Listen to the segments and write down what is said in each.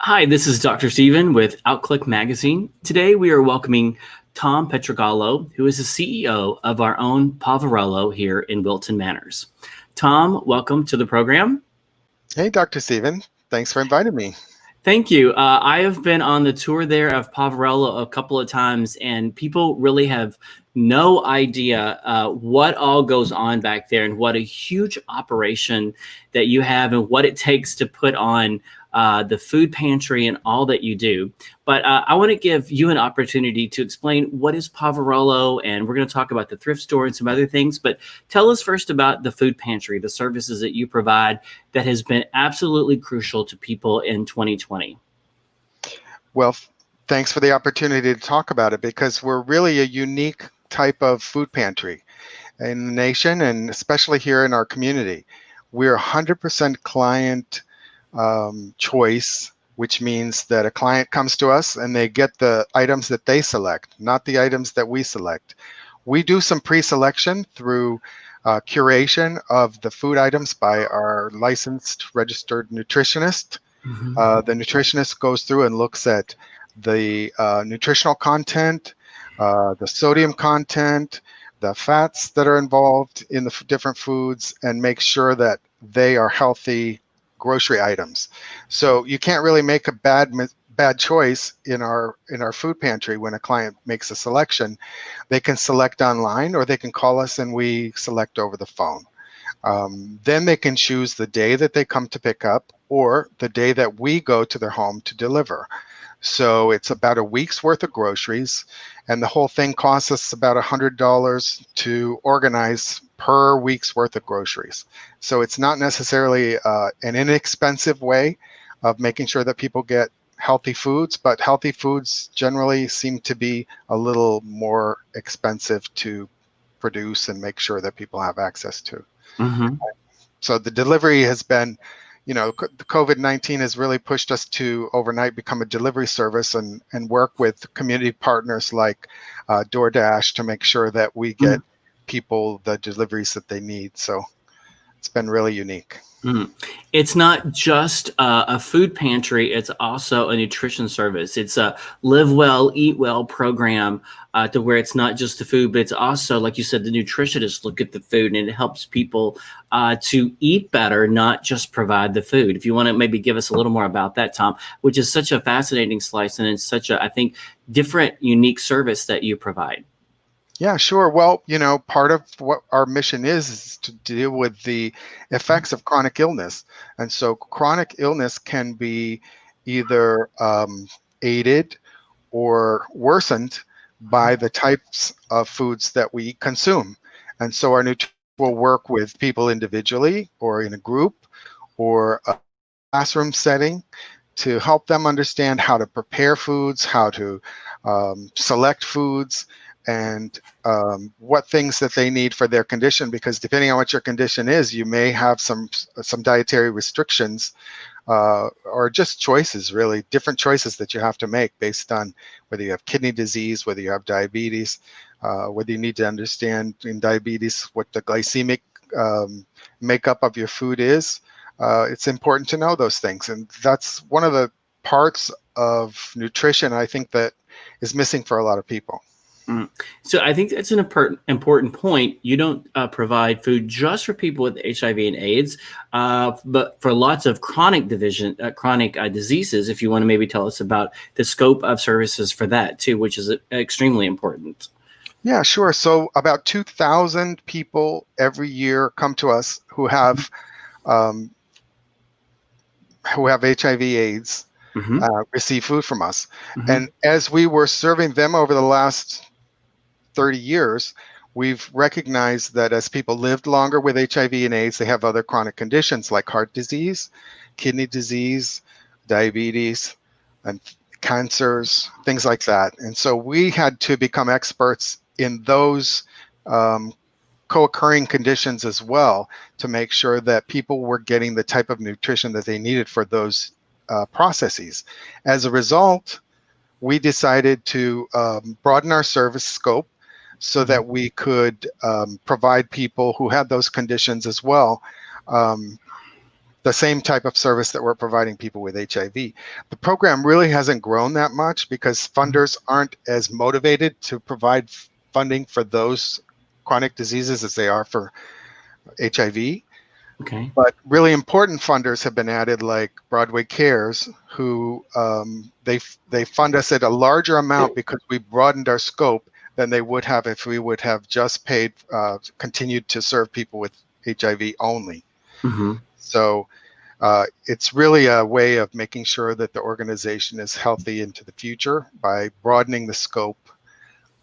Hi, this is Dr. Steven with Outclick Magazine. Today we are welcoming Tom Pietrogallo, who is the CEO of our own Poverello here in Wilton Manors. Tom, welcome to the program. Hey, Dr. Steven. Thanks for inviting me. Thank you. I have been on the tour there of Poverello a couple of times, and people really have no idea what all goes on back there and what a huge operation that you have and what it takes to put on the food pantry and all that you do. But I want to give you an opportunity to explain what is Poverello, and we're going to talk about the thrift store and some other things. But tell us first about the food pantry, the services that you provide that has been absolutely crucial to people in 2020. Well, thanks for the opportunity to talk about it because we're really a unique type of food pantry in the nation and especially here in our community. We're 100% client choice, which means that a client comes to us and they get the items that they select, not the items that we select. We do some pre-selection through curation of the food items by our licensed registered nutritionist. The nutritionist goes through and looks at the nutritional content, the sodium content, the fats that are involved in the different foods, and makes sure that they are healthy grocery items. So you can't really make a bad choice in our food pantry when a client makes a selection. They can select online or they can call us and we select over the phone. Then they can choose the day that they come to pick up or the day that we go to their home to deliver. So it's about a week's worth of groceries, and the whole thing costs us about $100 to organize per week's worth of groceries. So it's not necessarily an inexpensive way of making sure that people get healthy foods, but healthy foods generally seem to be a little more expensive to produce and make sure that people have access to. Mm-hmm. So the delivery has been, the COVID-19 has really pushed us to overnight become a delivery service and work with community partners like DoorDash to make sure that we get people the deliveries that they need. So it's been really unique. It's not just a food pantry, it's also a nutrition service. It's a live well, eat well program to where it's not just the food, but it's also, like you said, the nutritionists look at the food and it helps people to eat better, not just provide the food. If you want to maybe give us a little more about that, Tom, which is such a fascinating slice and it's such a, I think, different, unique service that you provide. Yeah, sure. Well, part of what our mission is to deal with the effects of chronic illness. And so chronic illness can be either aided or worsened by the types of foods that we consume. And so our nutrition will work with people individually or in a group or a classroom setting to help them understand how to prepare foods, how to select foods, and what things that they need for their condition, because depending on what your condition is, you may have some dietary restrictions or just choices, really, different choices that you have to make based on whether you have kidney disease, whether you have diabetes, whether you need to understand in diabetes what the glycemic makeup of your food is. It's important to know those things. And that's one of the parts of nutrition I think that is missing for a lot of people. So I think that's an important point. You don't provide food just for people with HIV and AIDS, but for lots of chronic diseases. If you want to maybe tell us about the scope of services for that too, which is extremely important. Yeah, sure. So about 2,000 people every year come to us who have HIV/AIDS, receive food from us, and as we were serving them over the last 30 years, we've recognized that as people lived longer with HIV and AIDS, they have other chronic conditions like heart disease, kidney disease, diabetes, and cancers, things like that. And so we had to become experts in those co-occurring conditions as well to make sure that people were getting the type of nutrition that they needed for those processes. As a result, we decided to broaden our service scope so that we could provide people who had those conditions as well the same type of service that we're providing people with HIV. The program really hasn't grown that much because funders aren't as motivated to provide funding for those chronic diseases as they are for HIV. Okay. But really important funders have been added, like Broadway Cares, who they fund us at a larger amount because we broadened our scope than they would have if we would have just paid, continued to serve people with HIV only. Mm-hmm. So it's really a way of making sure that the organization is healthy into the future by broadening the scope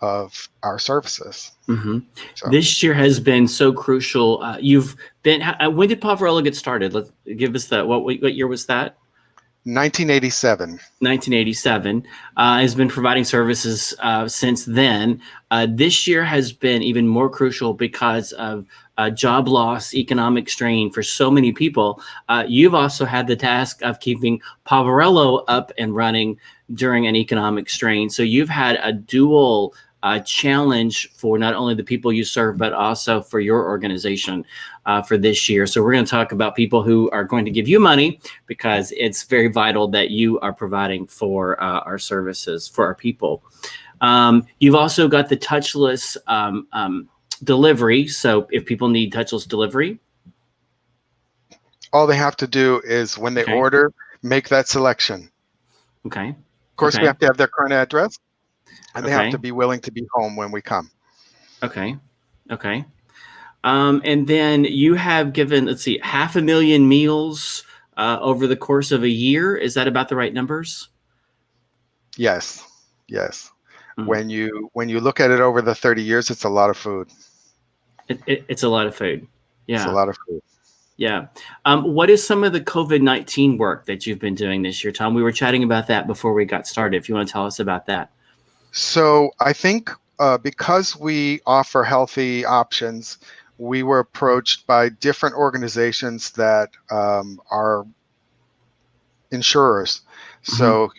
of our services. Mm-hmm. So This year has been so crucial. You've been. When did Poverello get started? Let's give us that. What year was that? 1987. 1987. Has been providing services since then. This year has been even more crucial because of job loss, economic strain for so many people. You've also had the task of keeping Poverello up and running during an economic strain. So you've had a dual challenge for not only the people you serve, but also for your organization for this year. So we're going to talk about people who are going to give you money because it's very vital that you are providing for our services for our people. You've also got the touchless delivery. So if people need touchless delivery, All they have to do is when they okay, order, make that selection. okay, Of course, we okay, have to have their current address, and they have to okay, be willing to be home when we come. okay, okay. And then you have given, let's see, 500,000 meals over the course of a year. Is that about the right numbers? Yes, yes. Mm. When you look at it over the 30 years, it's a lot of food. It's a lot of food. It's a Yeah. lot of food. Yeah. What is some of the COVID-19 work that you've been doing this year, Tom? We were chatting about that before we got started. If you want to tell us about that. So I think because we offer healthy options, we were approached by different organizations that are insurers. Mm-hmm. So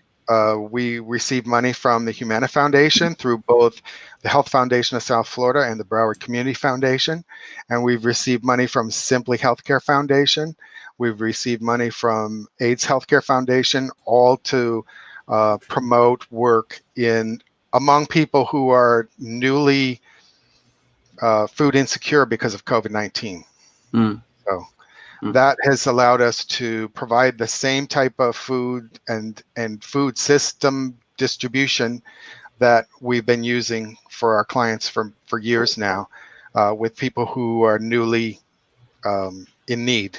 we receive money from the Humana Foundation through both the Health Foundation of South Florida and the Broward Community Foundation. And we've received money from Simply Healthcare Foundation. We've received money from AIDS Healthcare Foundation, all to promote work in among people who are newly food insecure because of COVID-19. Mm. So Mm. that has allowed us to provide the same type of food and food system distribution that we've been using for our clients for years now, with people who are newly in need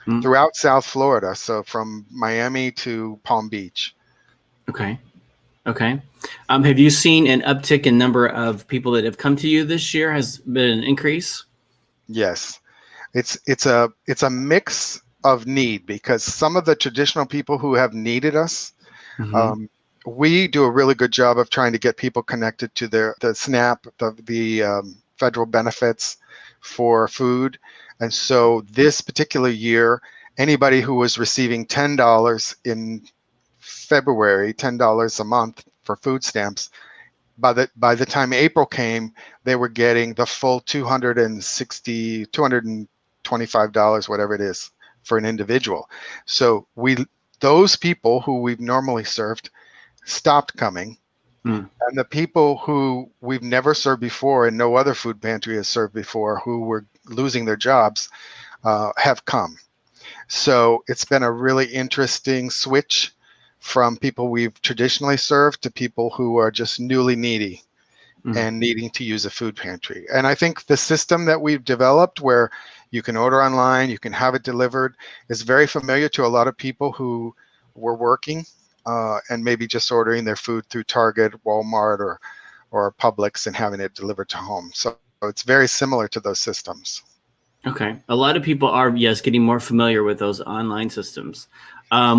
Mm. throughout South Florida. So from Miami to Palm Beach. Okay. Okay. Have you seen an uptick in number of people that have come to you this year? Has been an increase? Yes, it's a mix of need because some of the traditional people who have needed us. Mm-hmm. Um, we do a really good job of trying to get people connected to the SNAP, the federal benefits for food. And so this particular year, anybody who was receiving $10 in February, $10 a month for food stamps, by the time April came, they were getting the full $225, whatever it is, for an individual. So those people who we've normally served stopped coming, Mm. and the people who we've never served before and no other food pantry has served before, who were losing their jobs, have come. So it's been a really interesting switch from people we've traditionally served to people who are just newly needy Mm. and needing to use a food pantry. And I think the system that we've developed, where you can order online, you can have it delivered, is very familiar to a lot of people who were working and maybe just ordering their food through Target, Walmart, or Publix and having it delivered to home. So it's very similar to those systems. Okay. A lot of people are, yes, getting more familiar with those online systems.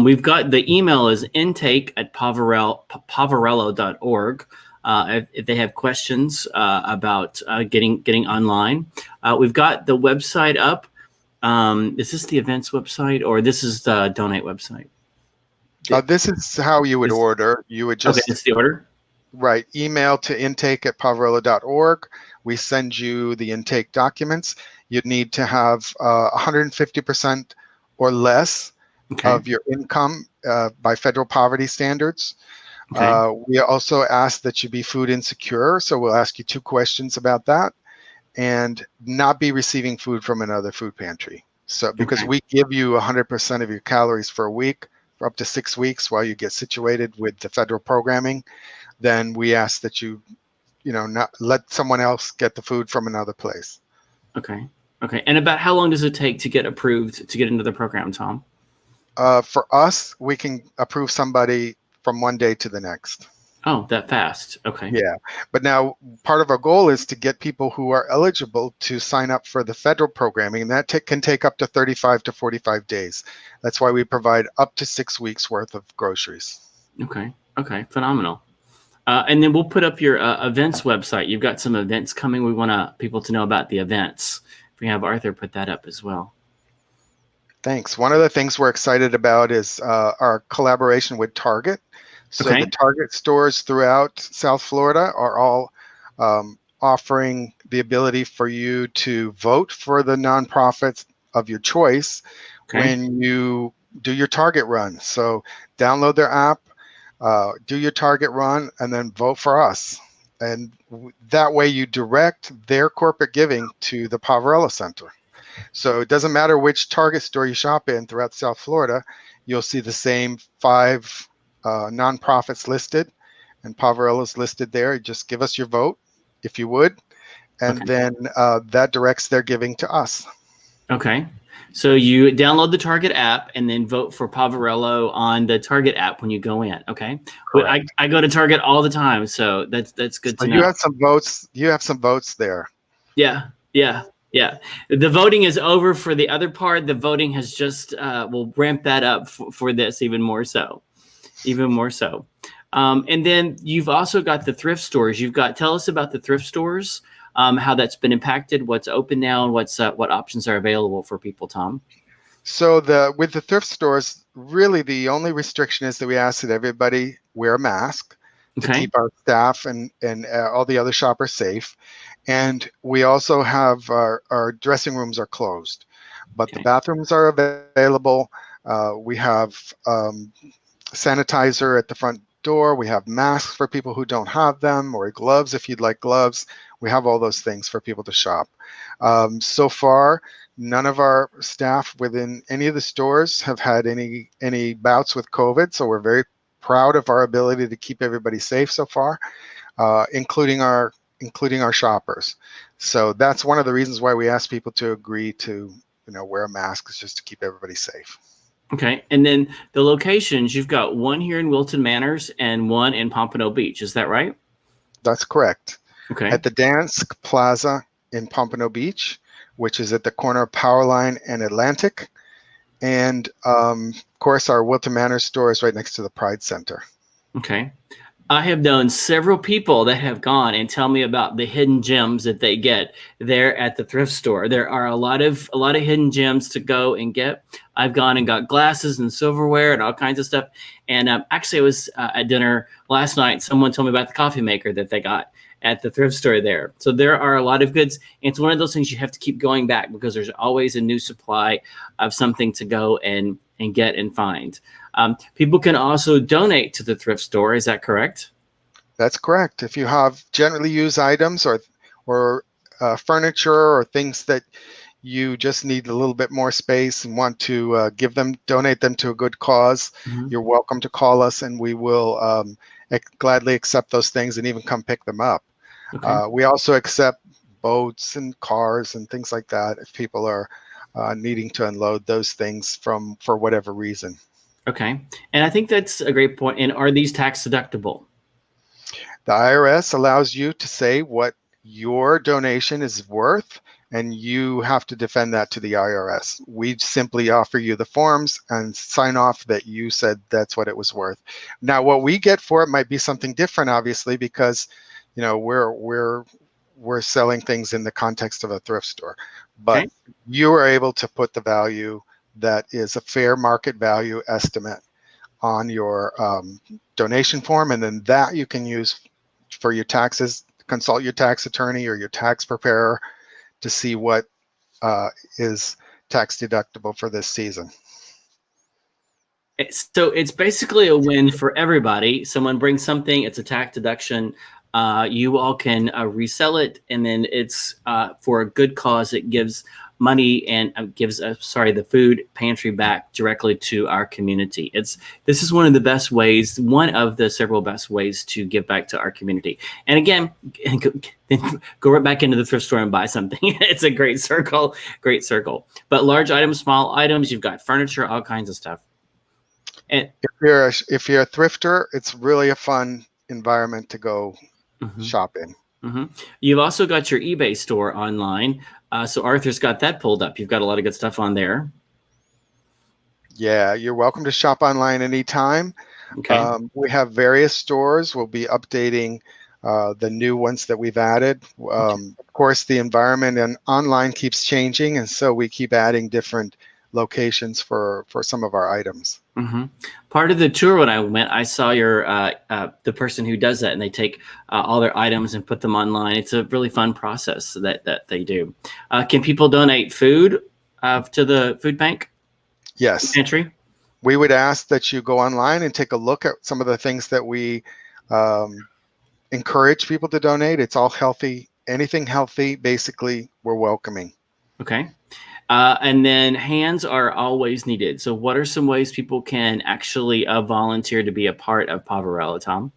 We've got the email is intake@poverello.org. If they have questions about getting online, we've got the website up. Is this the events website or this is the donate website? This is how you would order. You would Okay, just it's the order. write email to intake@poverello.org. We send you the intake documents. You'd need to have 150% or less Okay. of your income by federal poverty standards. Okay. We also ask that you be food insecure, so we'll ask you 2 questions about that, and not be receiving food from another food pantry. So because Okay. we give you 100% of your calories for a week, for up to 6 weeks while you get situated with the federal programming, then we ask that you not let someone else get the food from another place. Okay. Okay. And about how long does it take to get approved to get into the program, Tom? For us, we can approve somebody from one day to the next. Oh, that fast. Okay. Yeah, but now part of our goal is to get people who are eligible to sign up for the federal programming, and that can take up to 35 to 45 days. That's why we provide up to 6 weeks worth of groceries. Okay. Okay. Phenomenal. And then we'll put up your events website. You've got some events coming. We want people to know about the events. If we have Arthur put that up as well. Thanks. One of the things we're excited about is our collaboration with Target. So Okay. the Target stores throughout South Florida are all offering the ability for you to vote for the nonprofits of your choice Okay. when you do your Target run. So download their app, do your Target run, and then vote for us. And that way you direct their corporate giving to the Poverello Center. So it doesn't matter which Target store you shop in throughout South Florida, you'll see the same 5 nonprofits listed, and Poverello's listed there. Just give us your vote, if you would, and Okay. then that directs their giving to us. Okay. So you download the Target app and then vote for Poverello on the Target app when you go in. Okay. Well, Correct. I go to Target all the time, so that's good So to you know. have some votes. You have some votes there. Yeah. Yeah. Yeah. The voting is over for the other part. The voting has just we'll ramp that up for this even more so. Even more so. And then you've also got the thrift stores. Tell us about the thrift stores, how that's been impacted, what's open now, and what options are available for people, Tom. So with the thrift stores, really the only restriction is that we ask that everybody wear a mask to Okay. keep our staff and all the other shoppers safe. And we also have our dressing rooms are closed, but the Okay. bathrooms are available. We have sanitizer at the front door. We have masks for people who don't have them, or gloves if you'd like gloves. We have all those things for people to shop. So far, none of our staff within any of the stores have had any bouts with COVID, so we're very proud of our ability to keep everybody safe so far, including our shoppers. So that's one of the reasons why we ask people to agree to wear a mask, is just to keep everybody safe. Okay. And then the locations, you've got one here in Wilton Manors and one in Pompano Beach. Is that right? That's correct. Okay. At the Dansk Plaza in Pompano Beach, which is at the corner of Powerline and Atlantic. And of course, our Wilton Manor store is right next to the Pride Center. Okay. I have known several people that have gone and tell me about the hidden gems that they get there at the thrift store. There are a lot of hidden gems to go and get. I've gone and got glasses and silverware and all kinds of stuff. And actually, I was at dinner last night. Someone told me about the coffee maker that they got at the thrift store there. So there are a lot of goods. And it's one of those things you have to keep going back because there's always a new supply of something to go and get and find. People can also donate to the thrift store. Is that correct? That's correct. If you have generally used items or furniture or things that you just need a little bit more space and want to donate them to a good cause, Mhm. you're welcome to call us, and we will gladly accept those things and even come pick them up. Okay. We also accept boats and cars and things like that if people are needing to unload those things for whatever reason. Okay. And I think that's a great point. And are these tax deductible? The IRS allows you to say what your donation is worth, and you have to defend that to the IRS. We simply offer you the forms and sign off that you said that's what it was worth. Now, what we get for it might be something different, obviously, because we're selling things in the context of a thrift store. But Okay. you are able to put the value that is a fair market value estimate on your donation form, and then that you can use for your taxes. Consult your tax attorney or your tax preparer to see what is tax deductible for this season. So it's basically a win for everybody. Someone brings something, it's a tax deduction. You all can resell it, and then it's for a good cause. It gives money and gives the food pantry back directly to our community. This is one of the best ways, one of the several best ways to give back to our community. And again, go right back into the thrift store and buy something. It's a great circle, great circle. But large items, small items, you've got furniture, all kinds of stuff. And If you're a thrifter, it's really a fun environment to go shop in. You've also got your eBay store online. So Arthur's got that pulled up. You've got a lot of good stuff on there. Yeah, you're welcome to shop online anytime. Okay. We have various stores. We'll be updating the new ones that we've added. Of course, the environment and online keeps changing, and so we keep adding different locations for some of our items. Part of the tour when I went, I saw the person who does that, and they take all their items and put them online. It's a really fun process that they do. Can people donate food to the food bank? Yes. Pantry? We would ask that you go online and take a look at some of the things that we encourage people to donate. It's all healthy. Anything healthy, basically, we're welcoming. Okay. And then hands are always needed. So what are some ways people can actually volunteer to be a part of Poverello, Tom?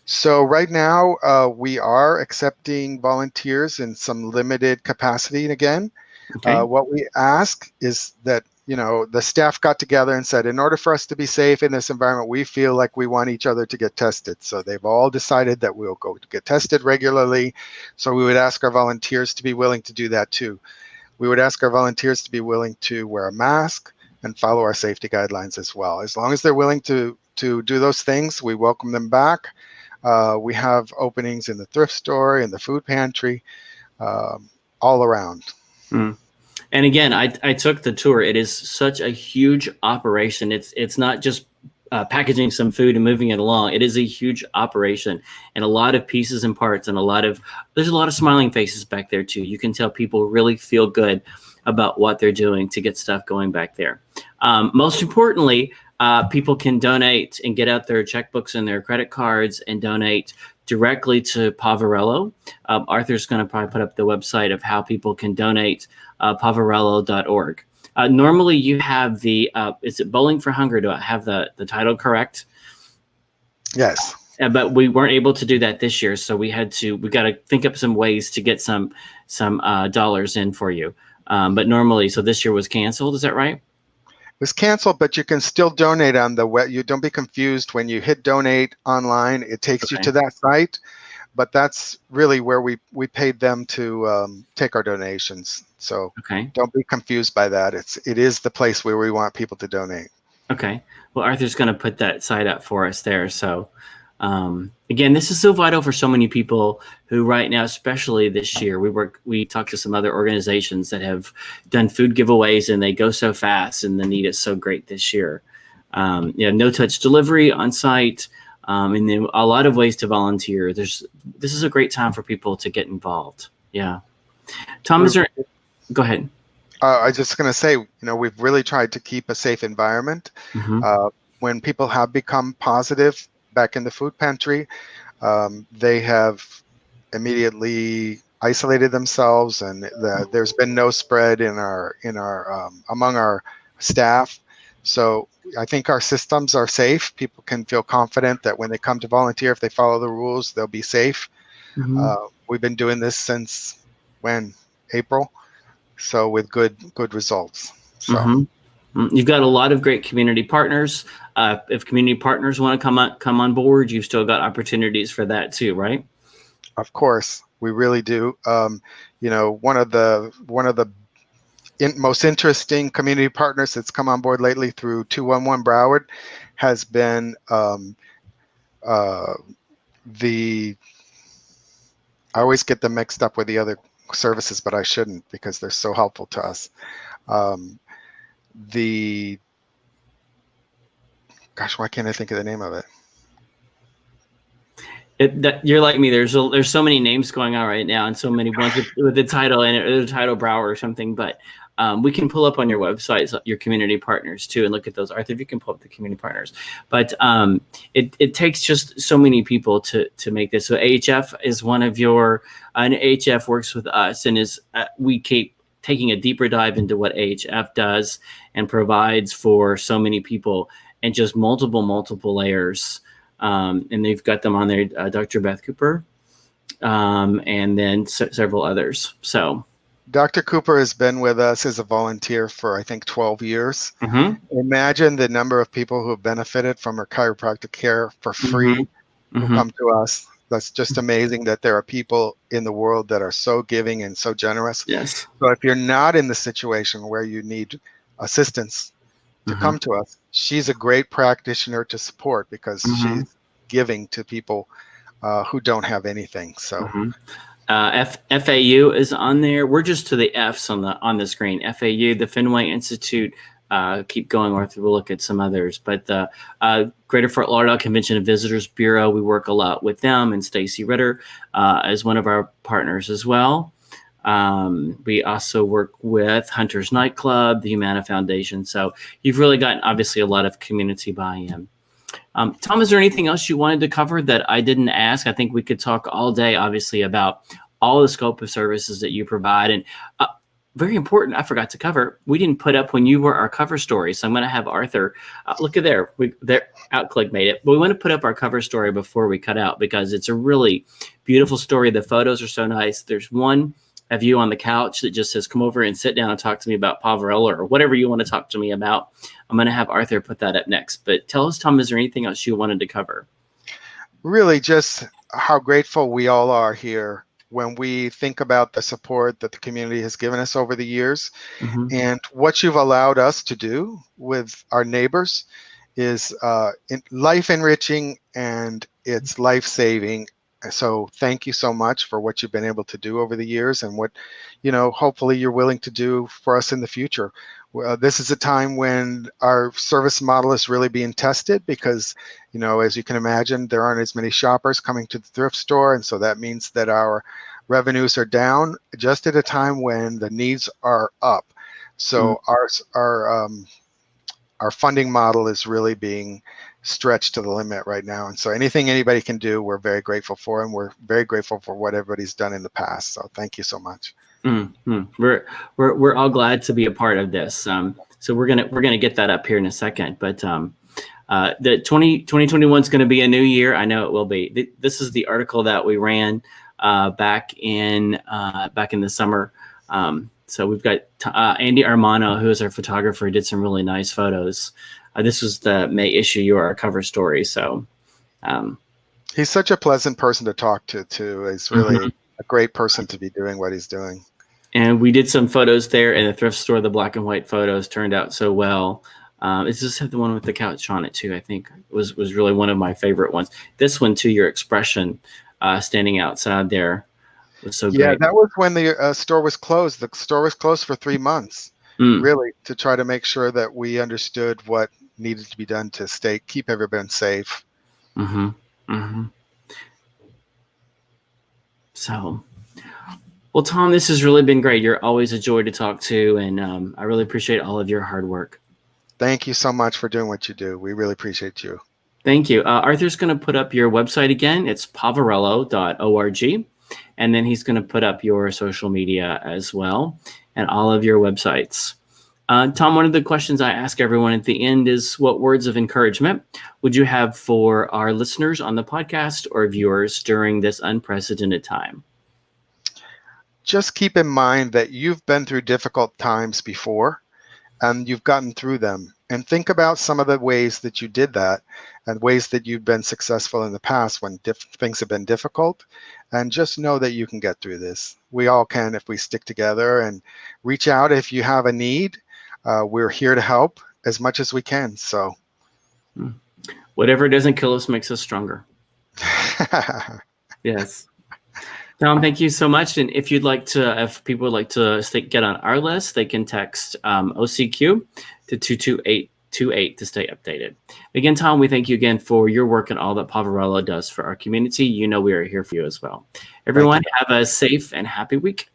So right now, we are accepting volunteers in some limited capacity again. Okay. What we ask is that, the staff got together and said, in order for us to be safe in this environment, we feel like we want each other to get tested. So they've all decided that we'll go to get tested regularly. So we would ask our volunteers to be willing to do that too. We would ask our volunteers to be willing to wear a mask and follow our safety guidelines as well. As long as they're willing to do those things, we welcome them back. We have openings in the thrift store, in the food pantry, all around. And again, I took the tour. It is such a huge operation. It's not just packaging some food and moving it along. It is a huge operation, and a lot of pieces and parts, and there's a lot of smiling faces back there too. You can tell people really feel good about what they're doing to get stuff going back there. Most importantly, people can donate and get out their checkbooks and their credit cards and donate directly to Poverello. Arthur's going to probably put up the website of how people can donate, poverello.org. Normally you have is it Bowling for Hunger? Do I have the title correct? Yes. But we weren't able to do that this year. So we got to think up some ways to get some dollars in for you. But normally, so this year was canceled. Is that right? It was canceled, but you can still donate on the web. You don't be confused when you hit donate online. It takes you to that site, but that's really where we paid them to take our donations. So don't be confused by that. It is the place where we want people to donate. Okay. Well, Arthur's going to put that site up for us there. So again, this is so vital for so many people who right now, especially this year, we talked to some other organizations that have done food giveaways, and they go so fast, and the need is so great this year. No touch delivery on site, and then a lot of ways to volunteer. This is a great time for people to get involved. Yeah. Tom, go ahead. I was just going to say, we've really tried to keep a safe environment. When people have become positive back in the food pantry, they have immediately isolated themselves, and there's been no spread in our among our staff. So I think our systems are safe. People can feel confident that when they come to volunteer, if they follow the rules, they'll be safe. We've been doing this since April, so with good results. So. You've got a lot of great community partners. If community partners want to come on board, you've still got opportunities for that too, right? Of course, we really do. One of the most interesting community partners that's come on board lately through 211 Broward has been I always get them mixed up with the other services, but I shouldn't, because they're so helpful to us. Gosh, why can't I think of the name of it? You're like me. There's so many names going on right now, and so many ones with the title in it, or the title Brower or something. But We can pull up on your website your community partners too, and look at those. Arthur, if you can pull up the community partners, but it takes just so many people to make this. So AHF is one of your, and AHF works with us, and is we keep taking a deeper dive into what AHF does and provides for so many people, and just multiple layers. And they've got them on there, Dr. Beth Cooper, and then several others. So Dr. Cooper has been with us as a volunteer for, I think, 12 years. mm-hmm. Imagine the number of people who have benefited from her chiropractic care for free Mm-hmm. who Mm-hmm. come to us. That's just amazing that there are people in the world that are so giving and so generous. Yes. So if you're not in the situation where you need assistance, to Mm-hmm. come to us, she's a great practitioner to support, because Mm-hmm. she's giving to people who don't have anything. So. Mm-hmm. FAU is on there. We're just to the F's on the screen. FAU, the Fenway Institute. Keep going, Arthur. We'll look at some others. But the Greater Fort Lauderdale Convention and Visitors Bureau, we work a lot with them, and Stacy Ritter is one of our partners as well. We also work with Hunter's Nightclub, the Humana Foundation. So you've really gotten, obviously, a lot of community buy-in. Tom, is there anything else you wanted to cover that I didn't ask? I think we could talk all day, obviously, about all the scope of services that you provide. And very important, I forgot to cover, we didn't put up when you were our cover story. So I'm going to have Arthur, look at there, Outclick made it. But we want to put up our cover story before we cut out, because it's a really beautiful story. The photos are so nice. There's one of you on the couch that just says, come over and sit down and talk to me about Poverello, or whatever you want to talk to me about. I'm going to have Arthur put that up next. But tell us, Tom, is there anything else you wanted to cover? Really just how grateful we all are here when we think about the support that the community has given us over the years. Mm-hmm. And what you've allowed us to do with our neighbors is life enriching, and it's life saving. So thank you so much for what you've been able to do over the years, and what, hopefully you're willing to do for us in the future. This is a time when our service model is really being tested, because, as you can imagine, there aren't as many shoppers coming to the thrift store. And so that means that our revenues are down just at a time when the needs are up. So our funding model is really being stretched to the limit right now. And so anything anybody can do, we're very grateful for, and we're very grateful for what everybody's done in the past. So thank you so much. Mm-hmm. We're all glad to be a part of this. So we're gonna get that up here in a second. But the 2021 is going to be a new year. I know it will be. This is the article that we ran back in the summer. So we've got Andy Armano, who is our photographer, did some really nice photos. This was the May issue. You are our cover story. So he's such a pleasant person to talk to too. He's really a great person to be doing what he's doing. And we did some photos there in the thrift store. The black and white photos turned out so well. It's just the one with the couch on it too. I think was really one of my favorite ones. This one too, your expression standing outside there was so great. Yeah, that was when the store was closed. The store was closed for 3 months, really, to try to make sure that we understood what needed to be done to keep everyone safe. Mm-hmm. Mm-hmm. So, well, Tom, this has really been great. You're always a joy to talk to, and I really appreciate all of your hard work. Thank you so much for doing what you do. We really appreciate you. Thank you. Arthur's going to put up your website again. It's poverello.org. And then he's going to put up your social media as well, and all of your websites. Tom, one of the questions I ask everyone at the end is, what words of encouragement would you have for our listeners on the podcast or viewers during this unprecedented time? Just keep in mind that you've been through difficult times before, and you've gotten through them. And think about some of the ways that you did that, and ways that you've been successful in the past when things have been difficult. And just know that you can get through this. We all can if we stick together and reach out if you have a need. We're here to help as much as we can. So whatever doesn't kill us makes us stronger. Yes. Tom, thank you so much. And if people would like to get on our list, they can text OCQ to 22828 to stay updated. Again, Tom, we thank you again for your work and all that Poverello does for our community. We are here for you as well. Everyone, have a safe and happy week.